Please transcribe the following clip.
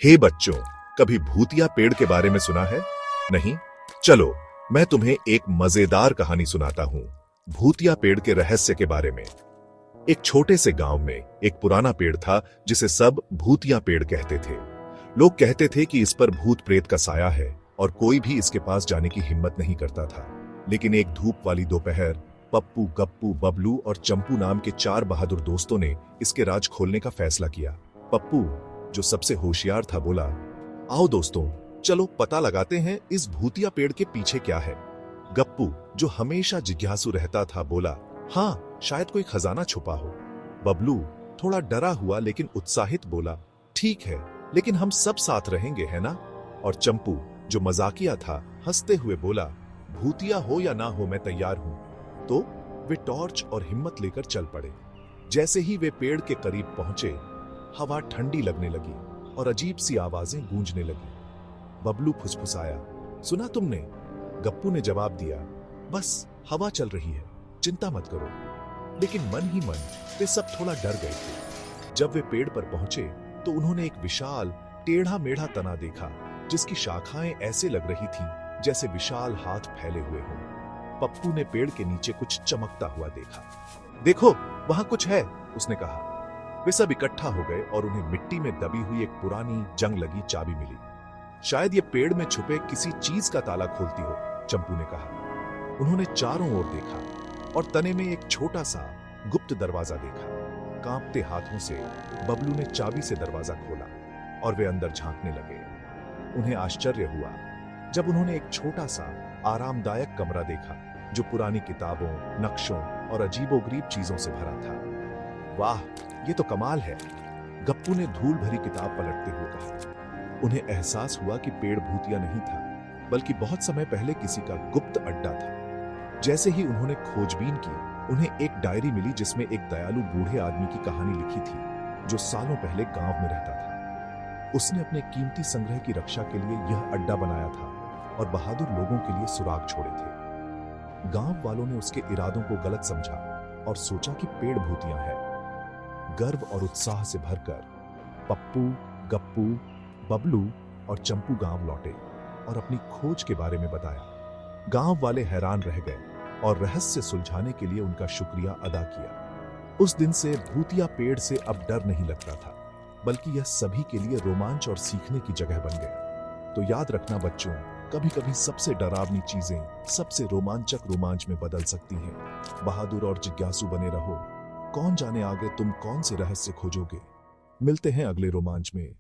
हे बच्चों, कभी भूतिया पेड़ के बारे में सुना है? नहीं? चलो, मैं तुम्हें एक मजेदार कहानी सुनाता हूं भूतिया पेड़ के रहस्य के बारे में। एक छोटे से गांव में एक पुराना पेड़ था जिसे सब भूतिया पेड़ कहते थे। लोग कहते थे कि इस पर भूत प्रेत का साया है और कोई भी इसके पास जाने की हिम्मत नहीं करता था। लेकिन एक धूप वाली दोपहर पप्पू, गप्पू, बबलू और चंपू नाम के 4 बहादुर दोस्तों ने इसके राज खोलने का फैसला किया। पप्पू, जो सबसे होशियार था, बोला, आओ दोस्तों, चलो पता लगाते हैं इस भूतिया पेड़ के पीछे क्या है। गप्पू, जो हमेशा जिज्ञासु रहता था, बोला, हाँ, शायद कोई खजाना छुपा हो। बबलू थोड़ा डरा हुआ लेकिन उत्साहित बोला, ठीक है, लेकिन हम सब साथ रहेंगे, है ना? और चंपू, जो मजाकिया था, हंसते हुए बोला, भूतिया हो या ना हो, मैं तैयार हूं। तो वे टॉर्च और हिम्मत लेकर चल पड़े। जैसे ही वे पेड़ के करीब पहुंचे, हवा ठंडी लगने लगी और अजीब सी आवाजें गूंजने लगी। बबलू फुसफुसाया, सुना तुमने? गप्पू ने जवाब दिया, बस हवा चल रही है, चिंता मत करो। लेकिन मन ही मन वे सब थोड़ा डर गए थे। जब वे पेड़ पर पहुंचे तो उन्होंने एक विशाल टेढ़ा मेढ़ा तना देखा जिसकी शाखाएं ऐसे लग रही थीं जैसे विशाल हाथ फैले हुए हों। पप्पू ने पेड़ के नीचे कुछ चमकता हुआ देखा। देखो, वहां कुछ है, उसने कहा। वे सब इकट्ठा हो गए और उन्हें मिट्टी में दबी हुई एक पुरानी जंग लगी चाबी मिली। शायद ये पेड़ में छुपे किसी चीज का ताला खोलती हो, चंपू ने कहा। उन्होंने चारों ओर देखा और तने में एक छोटा सा गुप्त दरवाजा देखा। कांपते हाथों से बबलू ने चाबी से दरवाजा खोला और वे अंदर झांकने लगे। उन्हें आश्चर्य हुआ जब उन्होंने एक छोटा सा आरामदायक कमरा देखा जो पुरानी किताबों, नक्शों और अजीबोगरीब चीजों से भरा था। वाह, ये तो कमाल है, गप्पू ने धूल भरी किताब पलटते हुए कहा। उन्हें एहसास हुआ कि पेड़ भूतिया नहीं था, बल्कि बहुत समय पहले किसी का गुप्त अड्डा था। जैसे ही उन्होंने खोजबीन की, उन्हें एक डायरी मिली जिसमें एक दयालु बूढ़े आदमी की कहानी लिखी थी जो सालों पहले गांव में रहता था। उसने अपने कीमती संग्रह की रक्षा के लिए यह अड्डा बनाया था और बहादुर लोगों के लिए सुराग छोड़े थे। गांव वालों ने उसके इरादों को गलत समझा और सोचा कि पेड़ भूतिया है। गर्व और उत्साह से भरकर पप्पू, गप्पू, बबलू और चंपू गांव लौटे और अपनी खोज के बारे में बताया। गांव वाले हैरान रह गए और रहस्य सुलझाने के लिए उनका शुक्रिया अदा किया। उस दिन से भूतिया पेड़ से अब डर नहीं लगता था, बल्कि यह सभी के लिए रोमांच और सीखने की जगह बन गया। तो याद रखना बच्चों, कभी कभी सबसे डरावनी चीजें सबसे रोमांचक रोमांच में बदल सकती हैं। बहादुर और जिज्ञासु बने रहो। कौन जाने आगे तुम कौन से रहस्य खोजोगे। मिलते हैं अगले रोमांच में।